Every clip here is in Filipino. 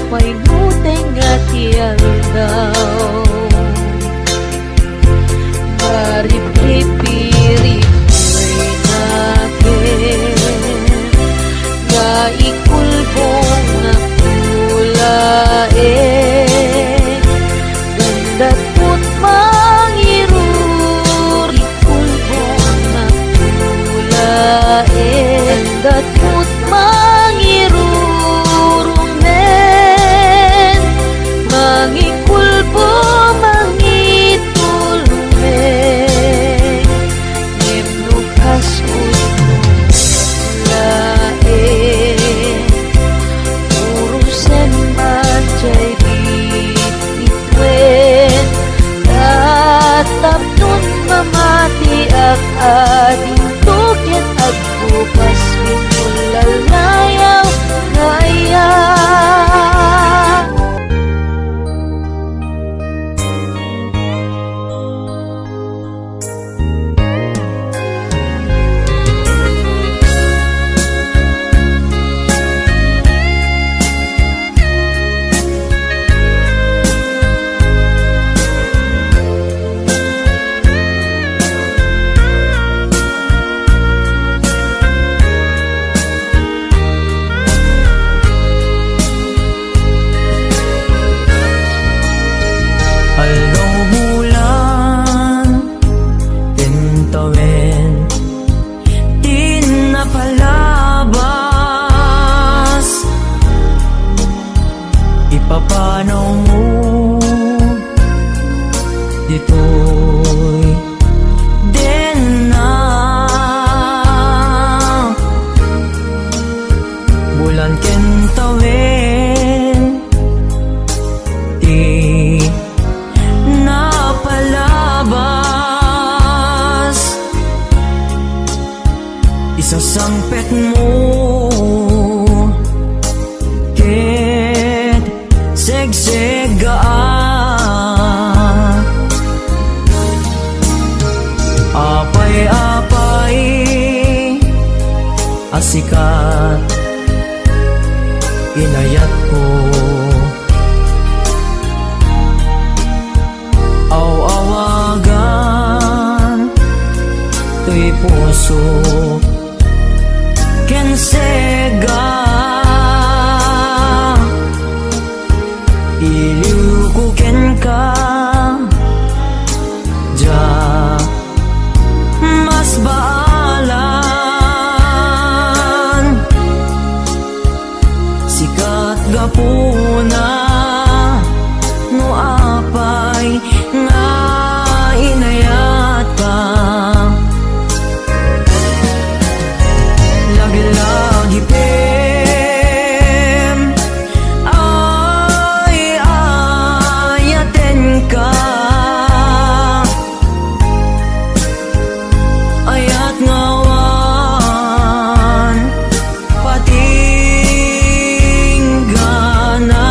painuteng at daw maripipirip ko'y nakin nga ikulbong na kulae gandat mo't mangirur ikulbong na kulae gandat mo't mangirur men mangikulbo mangitulmen ngem kasut lae urusan macay bititwen tatap nun mamati ak ading tukin at bukas pinulal nayaw ngaya. Paano mo dito'y din na bulan kentawin di napalabas isasangpet mo segsegaan apay-apay asikat inayat ko aw-awagan to'y puso kensega iliukuken ka ja mas baalan sikat gapuna no apay nga inayat ka lagi-lagi ayat ngawan patinggana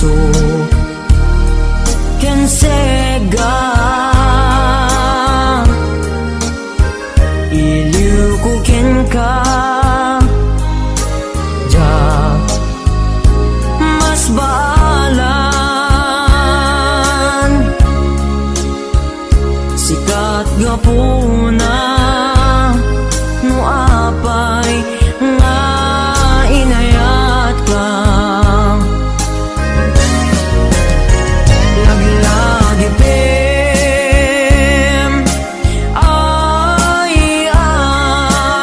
puso ken sega iliw ko ken ka ja mas baalan sikat gapuna no apay nga inayat ka lagi-lagi pem ay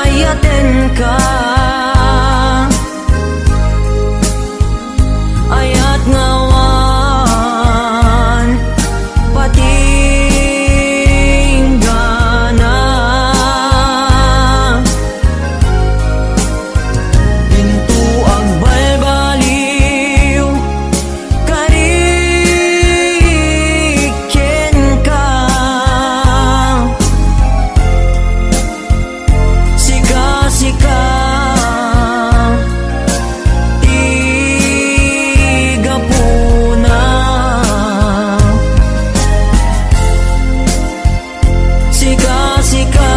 ayaten ka ayat ngawan patinggana pintu ang balbaliw kariken ka sika-sika tiga puna sika-sika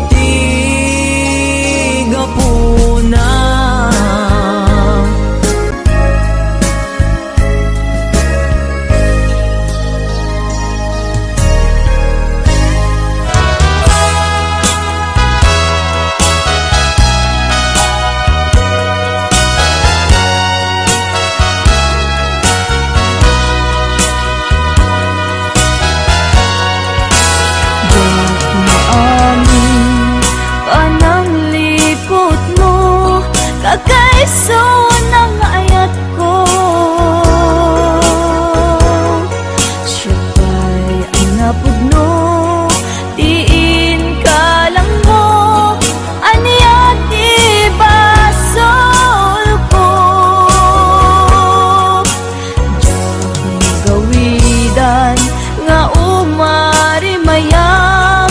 tiga puna Pananglipot mo kakaiso ng ayat ko siya ba'y ang napudno diin ka lang mo aniyat ibasol ko diyang gawidan nga umari mayang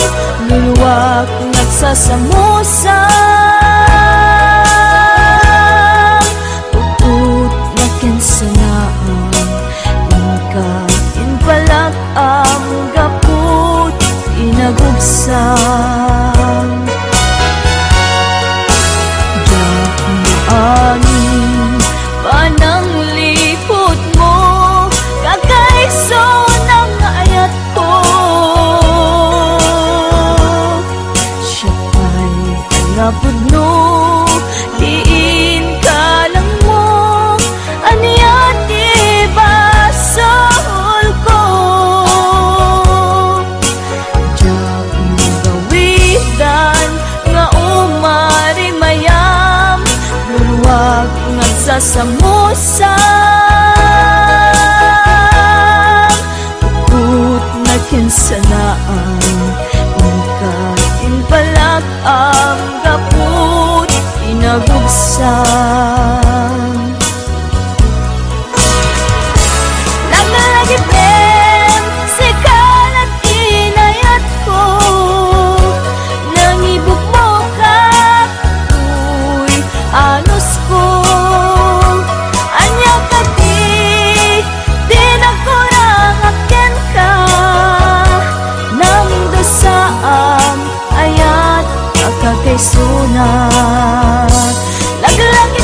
luluwak nagsasamusa uput na kinsanaan inka inpalak ang gaput inagubsang yak maangin pananglipot mo kakaiso ng ayat ko siya pa'y napudno diin ka lang mo aniyat ibasol ko diyak magawidan nga umari mayam luluwag nagsasamusang uput na kinsanaan inka inpalak ang gaput inagubsang lagi-lagi pem sikalat inayat ko nangibuk mo ka uy anos ko anya ka di nagkurang akin ka nang dosaam ayat kakakaisunan lagi-lagi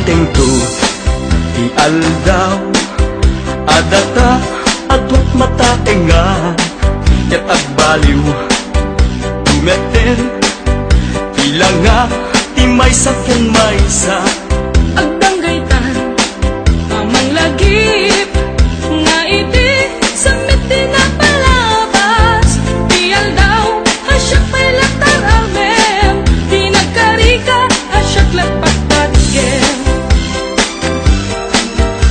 Dunteng to ialdaw adata adwat mata nga ket agbaliw dumeten ilang nga timay sa ken maysa Agdanggaytan, amang lagip nga iti samit din na palabas. Diyal daw, asyak pa'y latar amem. Di nagkarika, asyak lagpagpatgem.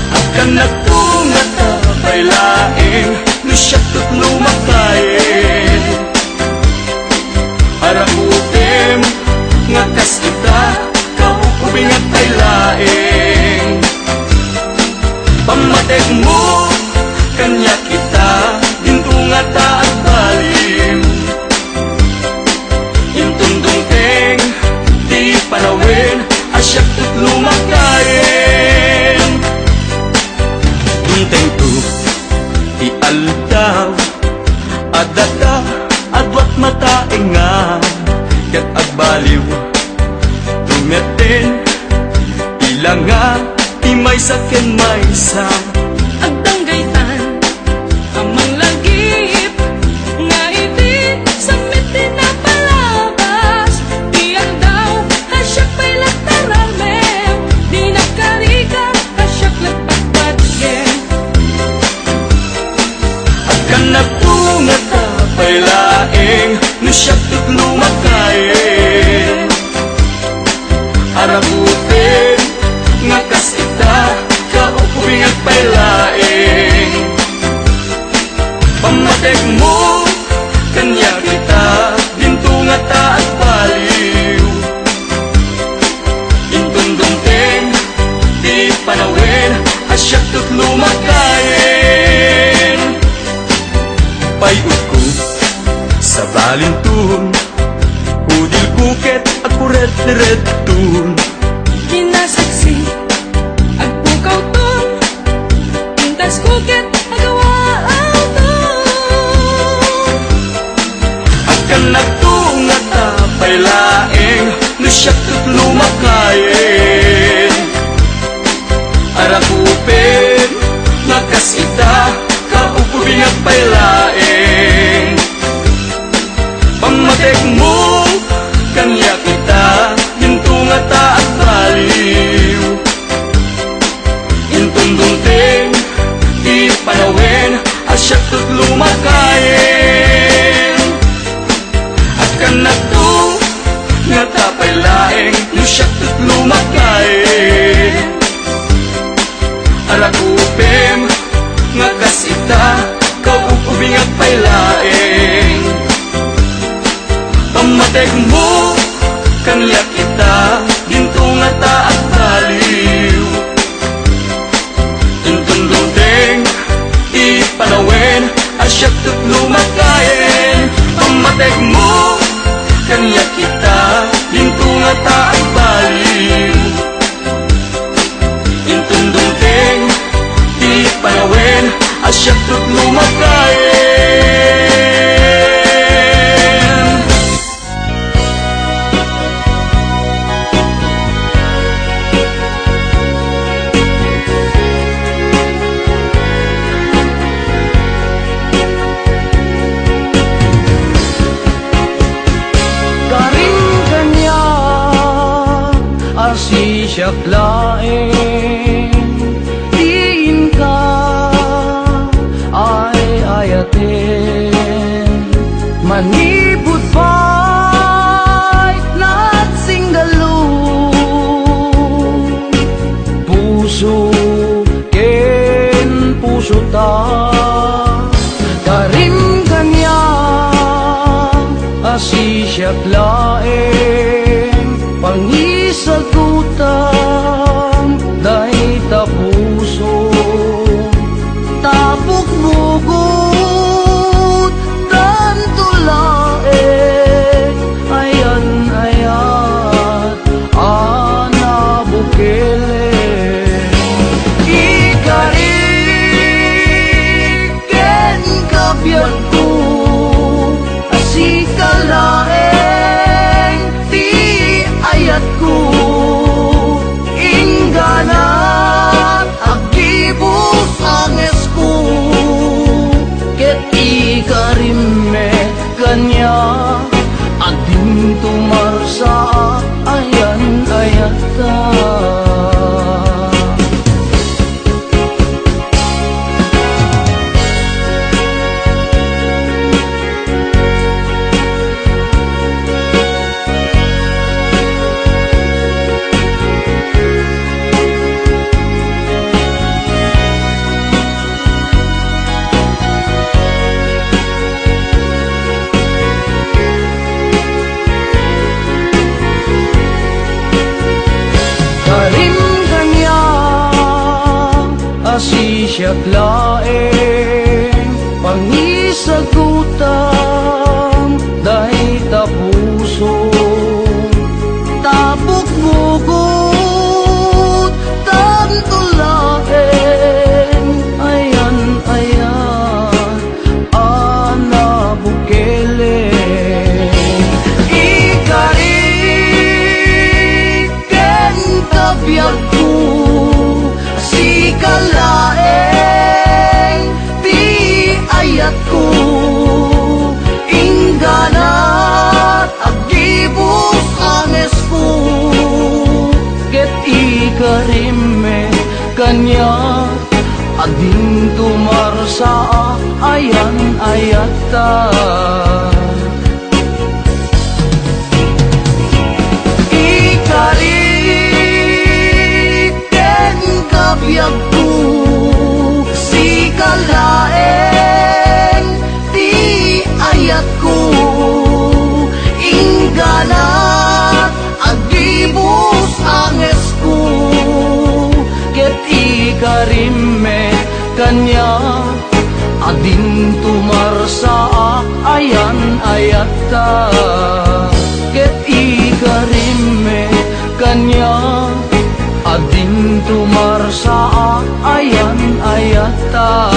akan nagtungat apay laeng lusyak tut lumakayen aramutem nga kas kita kaukubing at ay laeng pamatek mo kanya kita dintunga ta at baliw intundong teng di panawin asyak tut lumakayen dunteng tu ialdaw adata adwat mata nga ket agbaliw dumeten ilang nga timay sa ken maysa Agdanggaytan, amang lagip nga iti samit din na palabas. Diyal daw, asyak pa'y latar amem. Di nagkarika, asyak lagpagpatgem. akan nagtungat apay laeng lusyak tut lumakayen arabutin nga kas ita kaukubing at pay laeng pamatek mo kanya kita dintunga ta at baliw intundong teng di panawin asyak tut lumakayen payud ko sa balintun udil buket at kuret-retun Kinasaksi, agpukaw ton. Pintas kuket, agawaaw ton. akan nagtungat apay laeng lusyak tut lumakayen arakupen nga kas ita kaukubing at pay laeng pamatek mo kanya kita dintunga ta at baliw intundong teng di panawin asyak tut lumakayen akan nagtungat apay laeng lusyak tut lumakayen arakupem nga kas ita kaukubing at pay laeng pamatek mo kanya kita dintunga ta at baliw intundong teng ipanawin asyak tut lumakayen pamatek mo kanya kita dintunga ta at baliw intundong teng ipanawin asyak tut lumakayen Siyak laeng diin ka ay ayaten manipud pa'y lahat singgalo puso ken puso ta karim kanya asisyak laeng pangisagutan dahi tapuso tapok bugot dan tulae ayan ayat ana bukele ikariken kabyat ko asikalaeng ti ayat ko ingga ayata. Asisya't laeng pangisagutan dahi tapuso tapok bugot tanto laeng ayan ana bukele ikariken kabiyag ko si kalaeng ti ayat ko ingganat agibus anges ko ket ikarime kanya ading tumarsa ayan ayata. Kabiyag ko si kalaeng ti ayat ko ingganat agibus anges ko ket ikarime kanya adin tumarsa ayan ayata ket ikarime kanya ading tumarsa ayan ayata.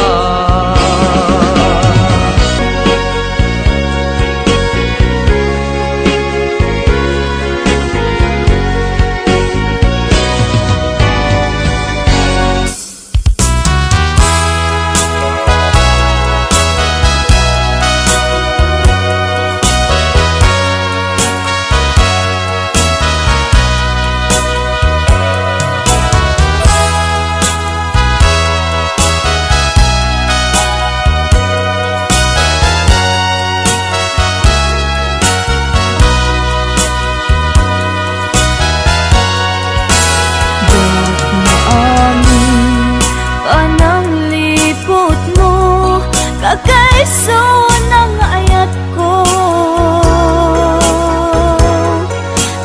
Kagaiso ng ayat ko,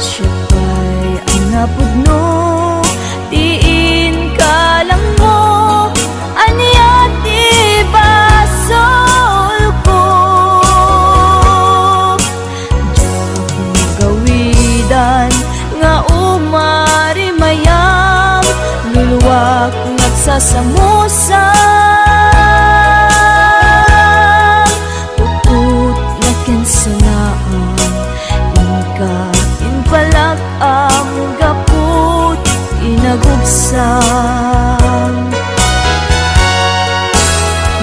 siya ba'y ang napudno, diin ka lang mo, aniya di basol ko. Diyak magawidan nga umari mayam, luluwak nagsasamusa. Inagubsang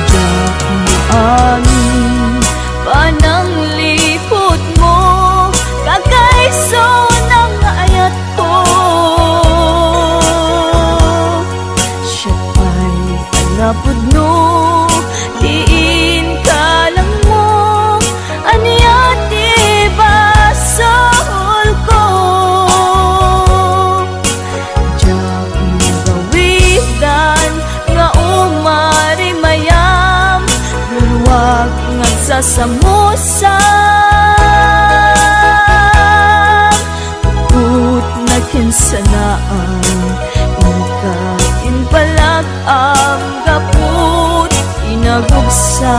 diyak maangin pananglipot mo kagaiso ng ayat ko siya pa'y alapod no diin ka lang mo aniya di basol ko. Sasamusa put na kinsanaan inkain palag ang gaput inagubsan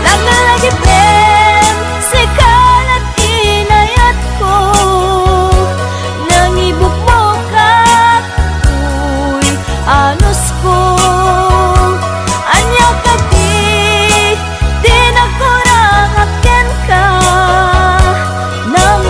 lagi pem sekalat inayat ko nangibuk mo kakuy anos ko nang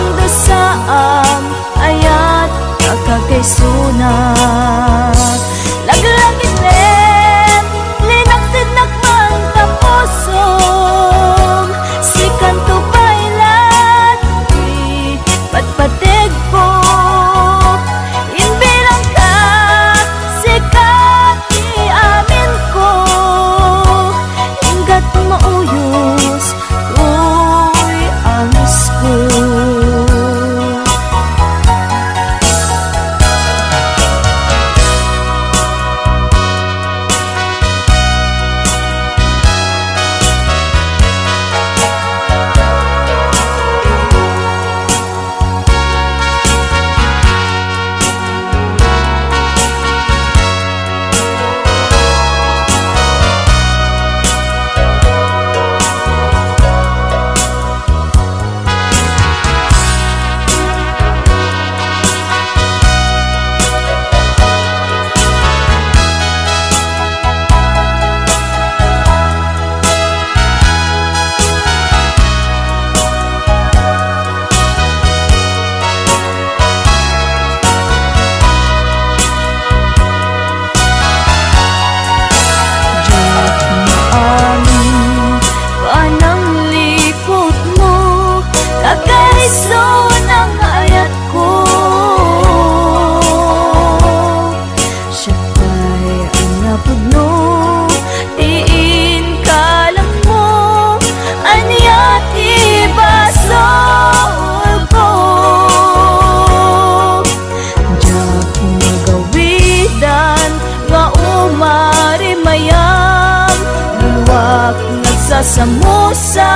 samusang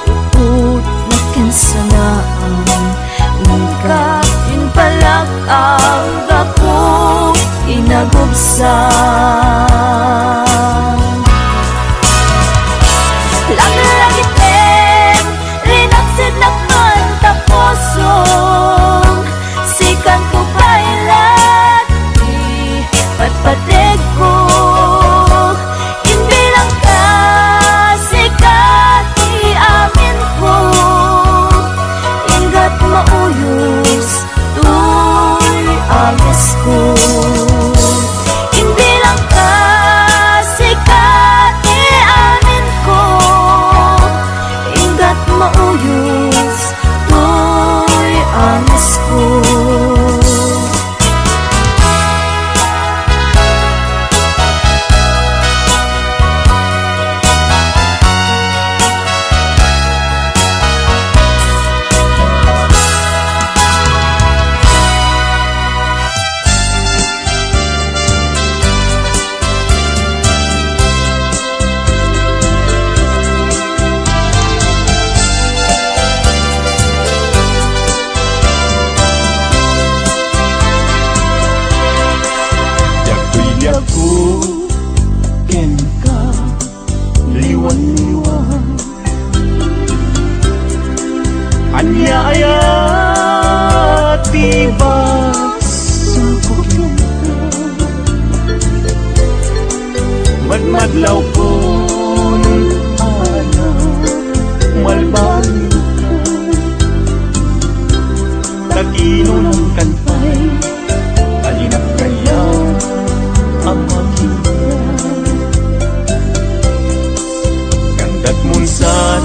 Upot na kinsanaan Ika yun palak ang dako inagubsang Lang-lagitin rinaksid naman tapusong Sikan ko pailat di patpatig ko Inbilang ka sikat di amin ko Ingat mauyos tuy amis ko Inbilang ka sikat di amin ko Ingat mauyos tuy amis ko Yaku ken ka liwan-liwan Anya aya tiba suko kita Madmadlaw ko ana malbang Taginon kantay Alinak kaya ang makita Ganda't munsan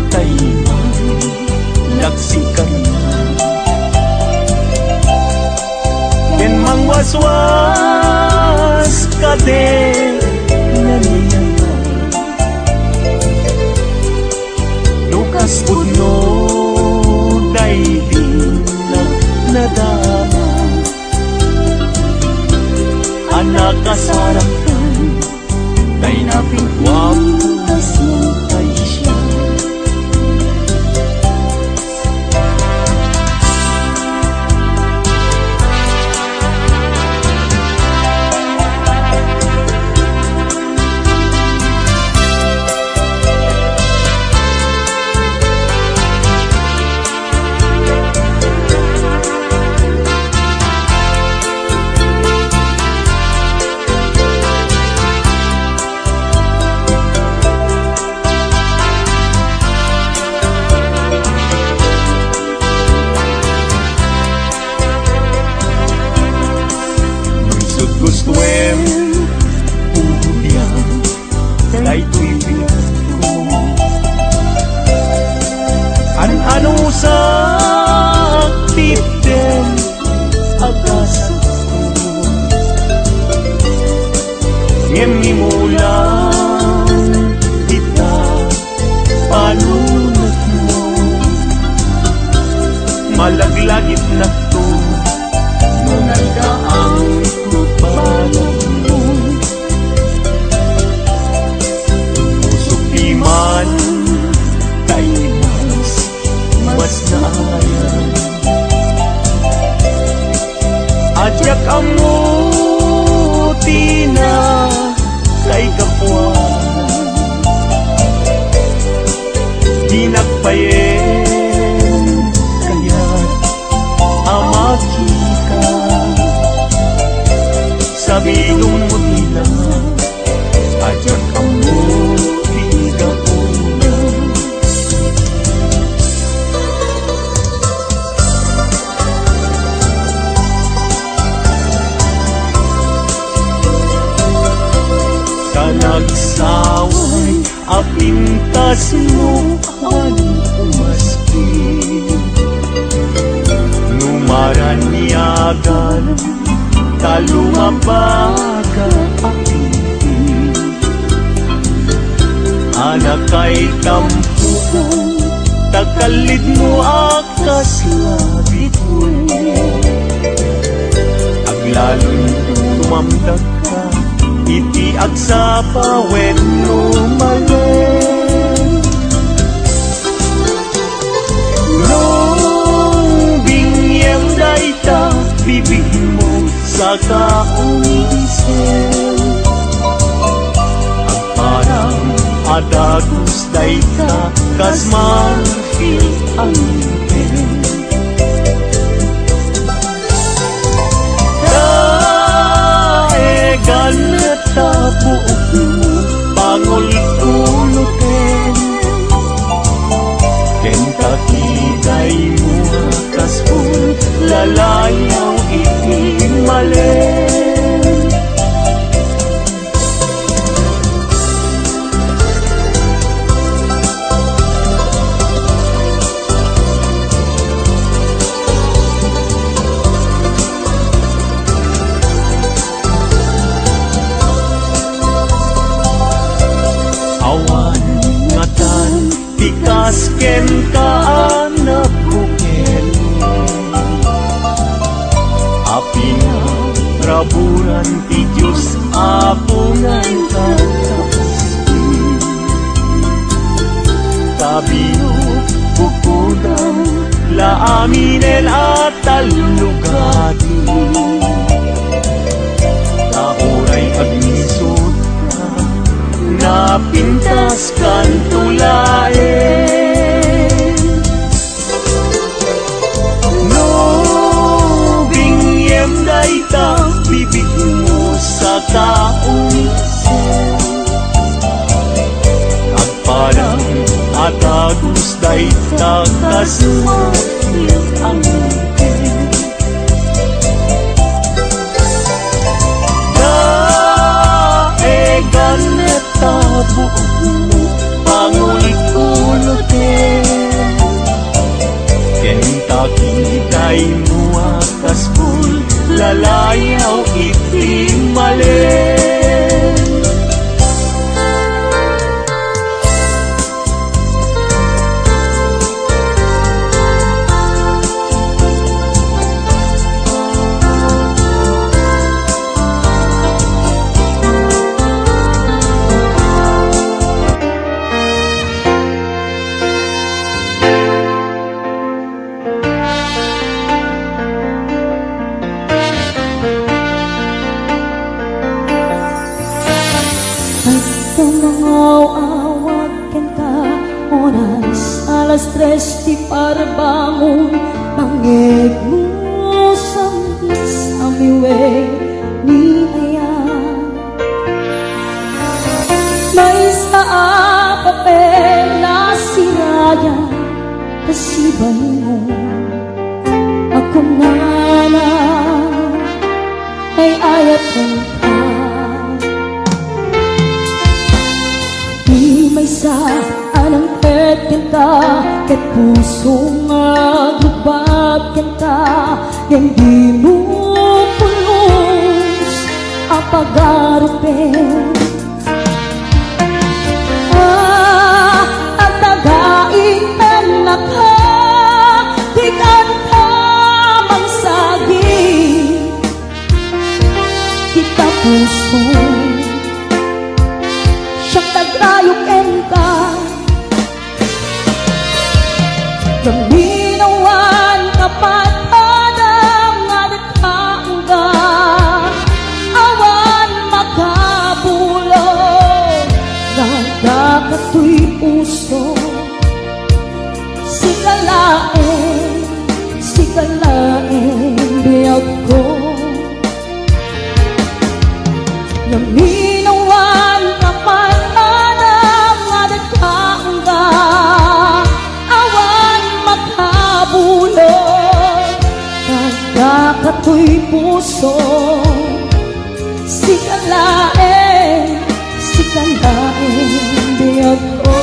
taimay Laksikan na Ken mangwaswas ka din Naniyaya Lukas udno Daydin na nadama Anak kasarapan Kay napingwam Tas mong siya Gustuem Udiang Kay tuibig ko An-ano sa aktifden Agasat ko Ngem mulang kita Palunod mo Malaglagit na to Nung nagdaang Supiman tayo mas naayan Adyak ang muti na kay kapwa Di nagpayen kaya't amakika Sabidong mo nila Adyak ang muti kapwa Sa nagsaway apintas mo ang umaski Numaranyagan Talumabaga apinti Anak kay tampo Tagalid mo akas labit mo Aglalong tumamdag ka iti agsapa wenno malen. No bingyem dayta bibig mo sa kaunisen, ang parang adagus dayta kas mahil ang pen. Daegan ta buok mo pangul-ulutin, kenta kiday mo kaspul lalayaw iti malen. Awan ngatan tikas ken kaanak bukel, api nga raburan ti Diyos apungan kakaspi. Tabino bukudang laaminen at talugati, tauray agnisot ka napintas kan tulaen. No bingyem dayta bibig mo sa kaunisen, at parang atagus dayta kas mahil ang pen. Daegan ta buok mo pangul-ulutin, kenta kiday mo akaspul lalayaw iti malen. Tumangaw-awag kanta oras alas 3 di parbangon, mangeg mo sambis amiwe ni ayan. May sa papel na siraya kasibay mo ako nana ay ayat kong may sa anang petenta ket puso nga grubag kenta, hindi mo pulos apagarupen. At tagaing anak ka di kanta mangsagi kita puso siyang tagrayok enta, gaminawan kapatadang nga nagkaangga, awan makabulog nagdakato'y puso. Sikalain biyag ko, gaminawan kapatadang nga nagkaangga, awan makabulog nagdakato'y puso. Sikalain biyag ko.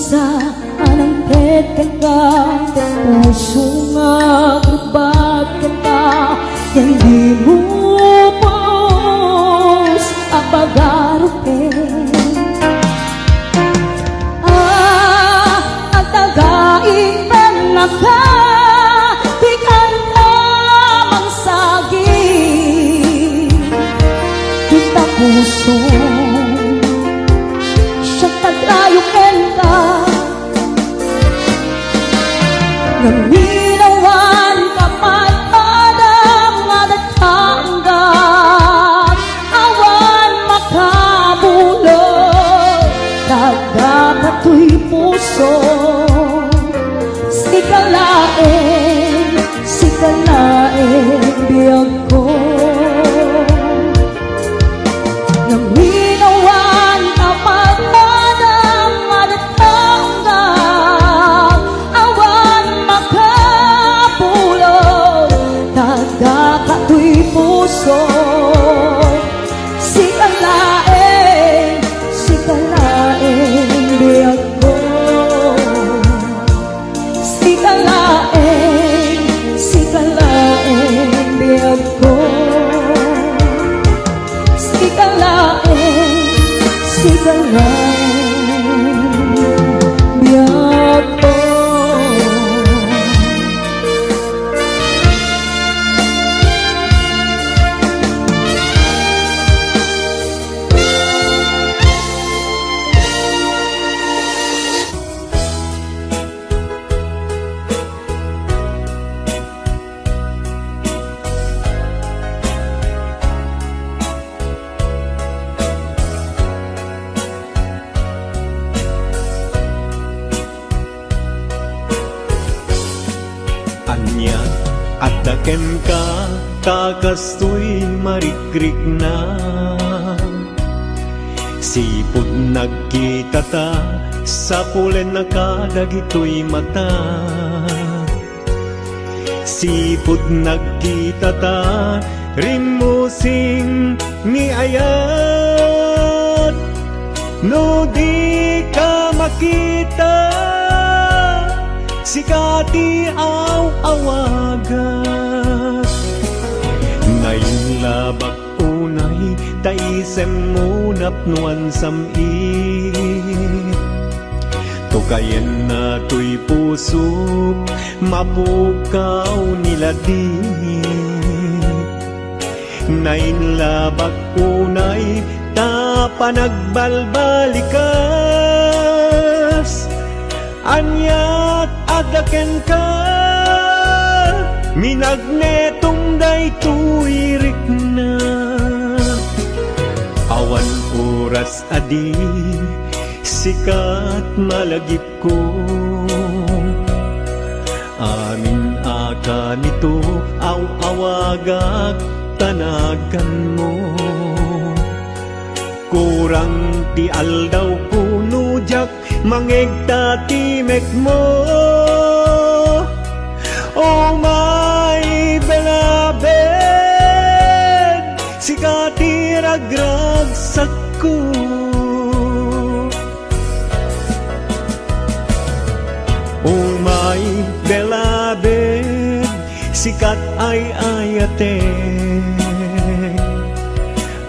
sa anang tetengga puso nga grubad kanta yang di mo pos apagarupen ang tagaing panaka di kanta mangsagi kita puso siyang tagrayuken ka Naminawan kapat adam nga datangga awan makabulog kagapato'y puso sikalain biyag ko Naminawan kapat adam nga datangga awan makabulog kagapato'y puso sikalain biyag ko sikalain biyag ko sikalain biyag ko Anya at dakem ka kakastoy marikrik na Sipod nagkita ta sa pulen na kadagitoy mata Sipod nagkita ta rimusing ni ayat No di ka makita sikati awagat Nainlabak unay taisem mo napnuan samit Tukayen na to'y puso mapukaw nila di Nainlabak unay tapanagbalbalikas Anyat adaken ka minagnetong day tuirik na Awan oras adi sikat malagip ko Amin aka nito awagag tanagan mo Kurang ti aldaw kuno jak mangegta timek mo Oh my beloved sikati ragragsak ko Oh my beloved sikat ay ayate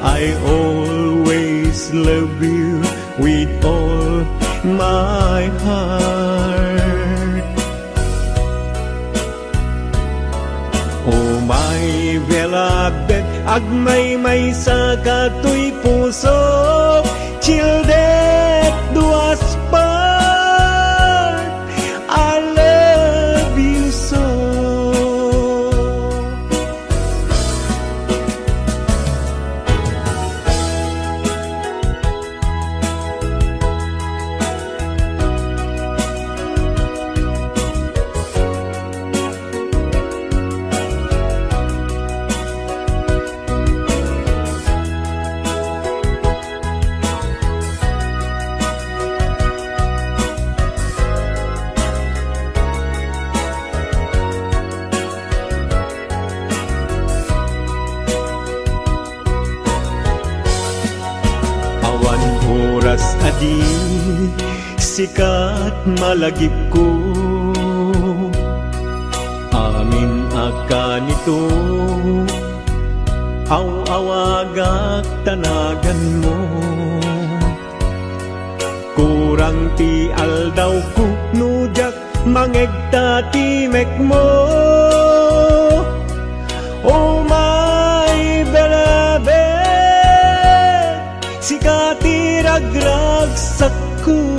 I always love you with all my heart Oh my beloved agmay sa kato'y puso Childet duas part I love you so oras adi sikat malagip ko, amin akan ito, aw-awagak tanagan mo. Kurang ti aldaw ko, nujak mangegta timek mo. Oh my beloved, sikati ragragsak ko.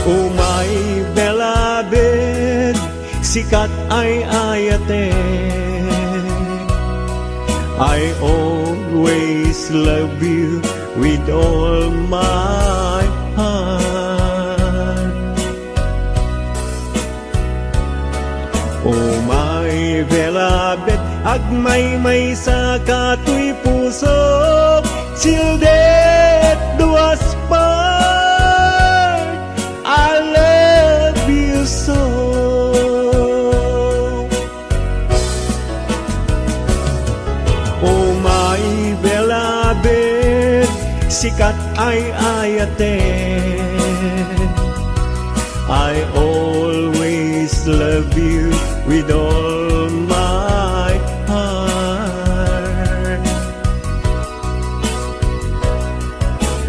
Oh my beloved, sikat ay ayate, I always love you with all my heart. Oh my beloved, agmay-may sa katoy puso, sildet duas part, I love you so. Oh my beloved, sikat ay ayate, I always love you with all my heart.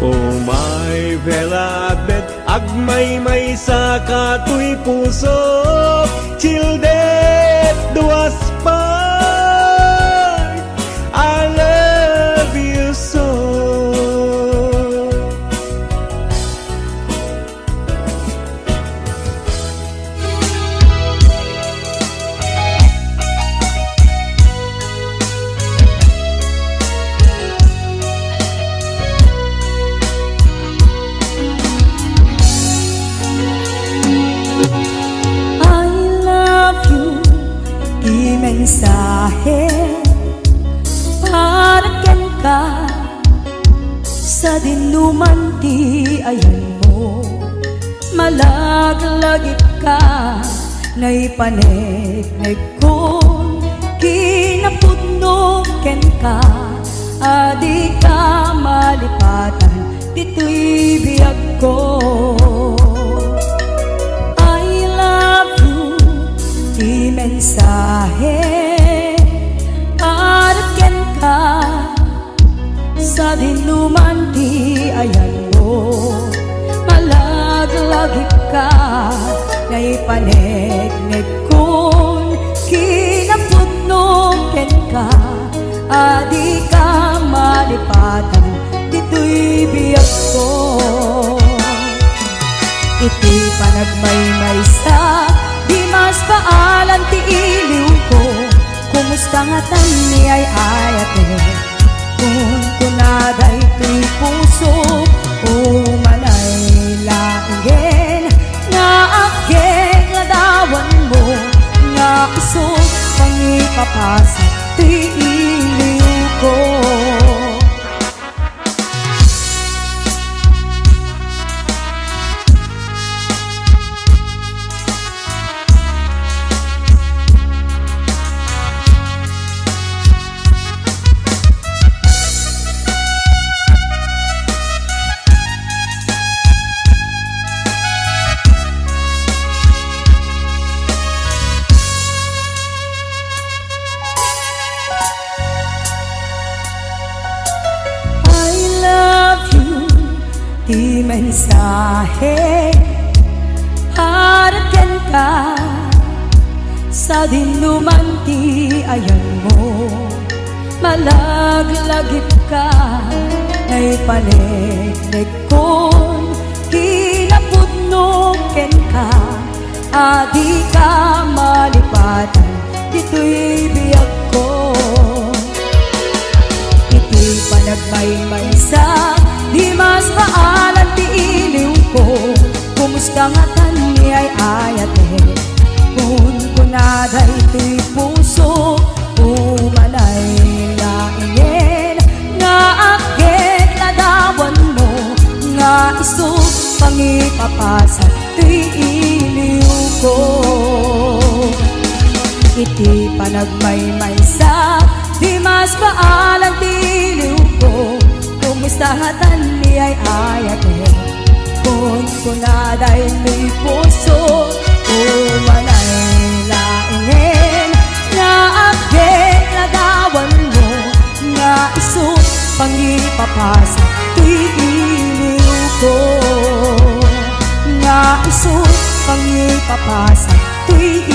Oh my beloved, agmay-may sa katoy puso, sildet duas part, I love you so. I love you, di mensahe para ken ka sa dinuman ti ayan mo, malaglagip ka naipanegnek kon kinapudno ken ka, adi ka malipatan dito'y biyag ko. Di mensahe para ken ka sa dinuman ti ayan mo, malaglagip ka naipanegnek kon kinapudno ken ka, adi ka malipatan dito'y biyag ko. Iti panagmaymay sa di mas paalan ti iliw ko, kumusta nga tani ay ayate, kung kunaday ti puso, o manay laingen, nga ageng ladawan mo, nga isog pangipapasa ti iliw ko. Di mensahe para ken ka sa dinuman ti ayan mo, malaglagip ka naipanegnek kon kinapudno ken ka, adi ka malipatan dito'y biyag ko. Iti panagmaymay sa di mas paalan ti iliw ko, kumusta nga tani ay ayate, kung kunaday ti puso, umanay laingen, nga agek ladawan mo, nga isog pangipapasa ti iliw ko. Iti panagmaymay sa di mas paalan ti iliw ko, kumusta nga tani ay ayate kun kunaday to'y puso umanay laingen nga agay ladawan mo nga isut pangipapasa to'y iliw ko nga isut pangipapasa to'y